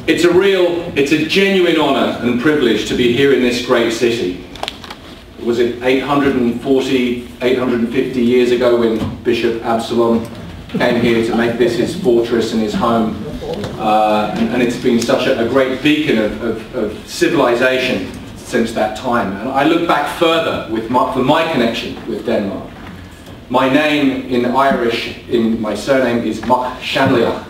It's a genuine honour and privilege to be here in this great city. Was it 840, 850 years ago when Bishop Absalom came here to make this his fortress and his home, and it's been such a great beacon of civilization since that time. And I look back further for my connection with Denmark. My name in Irish, my surname is Mac Shanliach.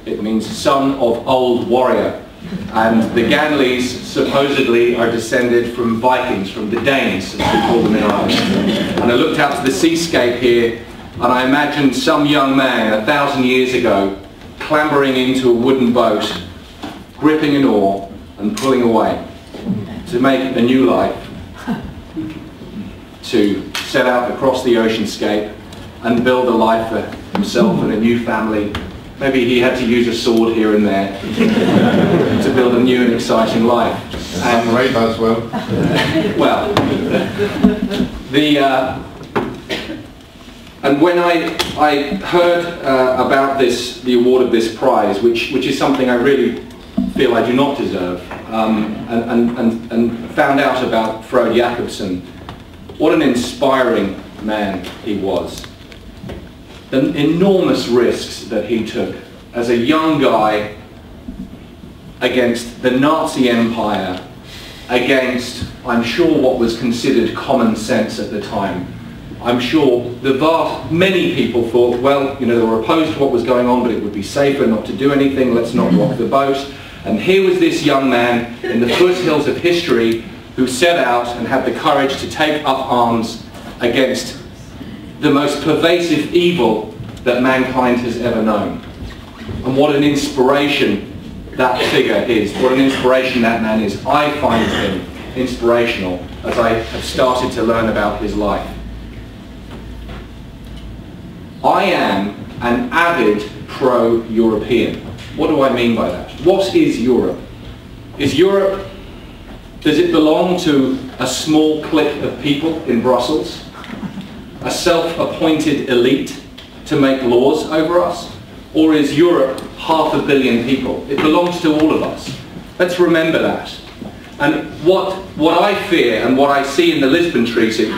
It means son of old warrior. And the Ganleys supposedly are descended from Vikings, from the Danes, as we call them in Ireland. And I looked out to the seascape here, and I imagined some young man 1,000 years ago clambering into a wooden boat, gripping an oar and pulling away to make a new life, to set out across the oceanscape and build a life for himself and a new family. Maybe he had to use a sword here and there to build a new and exciting life. And rape as well. Well, and when I heard about the award of this prize, which is something I really feel I do not deserve, and found out about Frode Jacobsen, what an inspiring man he was. The enormous risks that he took as a young guy against the Nazi Empire, against, I'm sure, what was considered common sense at the time. I'm sure many people thought, well, you know, they were opposed to what was going on, but it would be safer not to do anything, let's not rock the boat. And here was this young man in the foothills of history who set out and had the courage to take up arms against the most pervasive evil that mankind has ever known. And what an inspiration that figure is, what an inspiration that man is. I find him inspirational as I have started to learn about his life. I am an avid pro-European. What do I mean by that? What is Europe? Is Europe, does it belong to a small clique of people in Brussels? A self-appointed elite to make laws over us? Or is Europe 500 million people? It belongs to all of us. Let's remember that. And what I fear and what I see in the Lisbon Treaty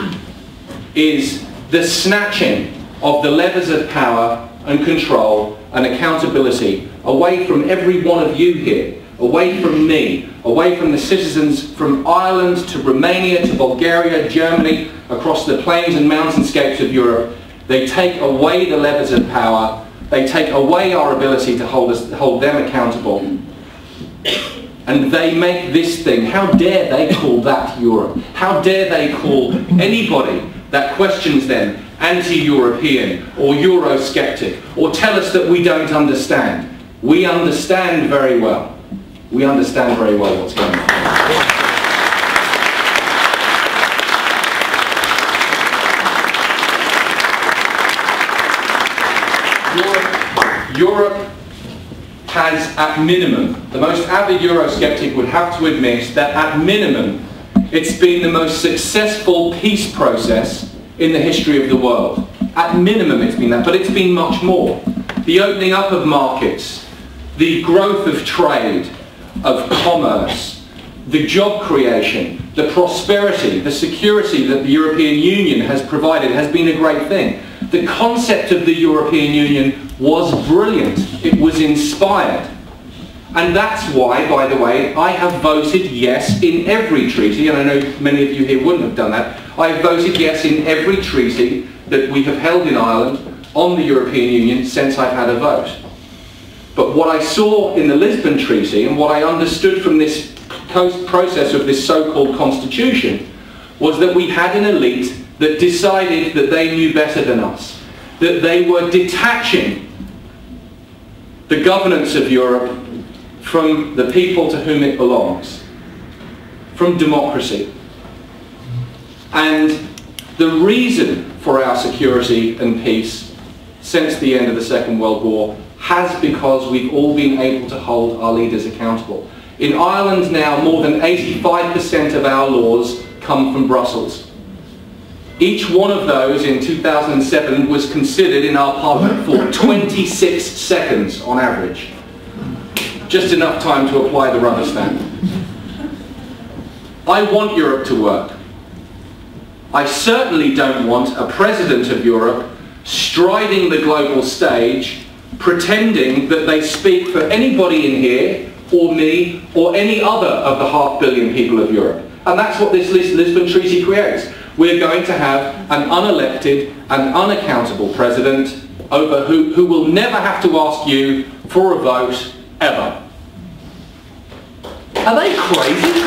is the snatching of the levers of power and control and accountability away from every one of you here, away from me, away from the citizens from Ireland to Romania to Bulgaria, Germany, across the plains and mountainscapes of Europe. They take away the levers of power, they take away our ability to hold them accountable, and they make this thing, how dare they call that Europe? How dare they call anybody that questions them anti-European or Eurosceptic, or tell us that we don't understand? We understand very well. We understand very well what's going on. Europe has, at minimum, the most avid Eurosceptic would have to admit that at minimum it's been the most successful peace process in the history of the world. At minimum it's been that, but it's been much more. The opening up of markets, the growth of trade, of commerce, the job creation, the prosperity, the security that the European Union has provided has been a great thing. The concept of the European Union was brilliant. It was inspired. And that's why, by the way, I have voted yes in every treaty, and I know many of you here wouldn't have done that. I have voted yes in every treaty that we have held in Ireland on the European Union since I've had a vote. But what I saw in the Lisbon Treaty, and what I understood from this process of this so-called constitution, was that we had an elite that decided that they knew better than us, that they were detaching the governance of Europe from the people to whom it belongs, from democracy. And the reason for our security and peace since the end of the Second World War has because we've all been able to hold our leaders accountable. In Ireland now, more than 85% of our laws come from Brussels. Each one of those in 2007 was considered in our Parliament for 26 seconds on average. just enough time to apply the rubber stamp. I want Europe to work. I certainly don't want a president of Europe striding the global stage, pretending that they speak for anybody in here, or me, or any other of the 500 million people of Europe. And that's what this Lisbon Treaty creates. We're going to have an unelected and unaccountable president over who will never have to ask you for a vote, ever. Are they crazy?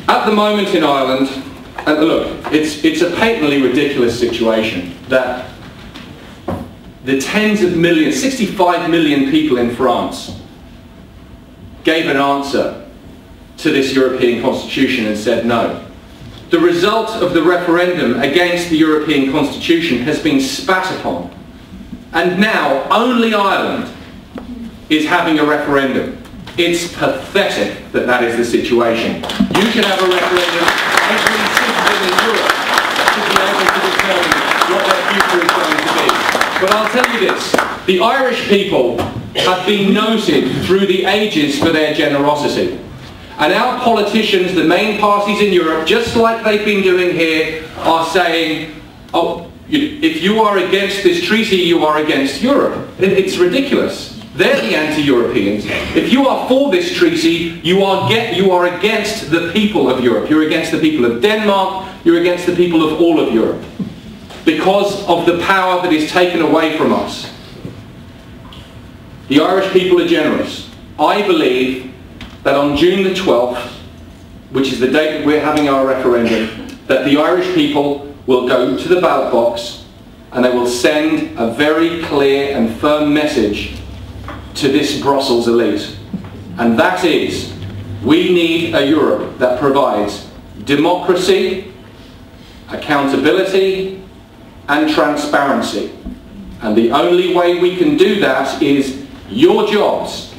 At the moment in Ireland, and look, it's a patently ridiculous situation that the tens of millions, 65 million people in France gave an answer to this European Constitution and said no. The result of the referendum against the European Constitution has been spat upon, and now only Ireland is having a referendum. It's pathetic that that is the situation. You should have a referendum every citizen in Europe to be able to determine what their future is going to be. But I'll tell you this, the Irish people have been noted through the ages for their generosity. And our politicians, the main parties in Europe, just like they've been doing here, are saying, oh, if you are against this treaty, you are against Europe. It's ridiculous. They're the anti-Europeans. If you are for this treaty, you are against the people of Europe. You're against the people of Denmark. You're against the people of all of Europe. Because of the power that is taken away from us. The Irish people are generous. I believe that on June the 12th, which is the date that we're having our referendum, that the Irish people will go to the ballot box and they will send a very clear and firm message to this Brussels elite. And that is, we need a Europe that provides democracy, accountability, and transparency. And the only way we can do that is your jobs.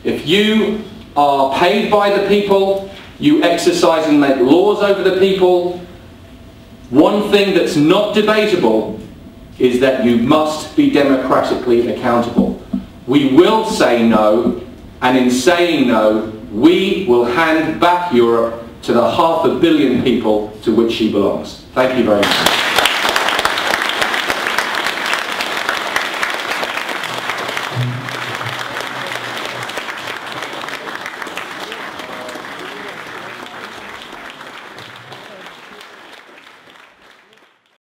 If you are paid by the people, you exercise and make laws over the people, one thing that's not debatable is that you must be democratically accountable. We will say no, and in saying no, we will hand back Europe to the 500 million people to which she belongs. Thank you very much.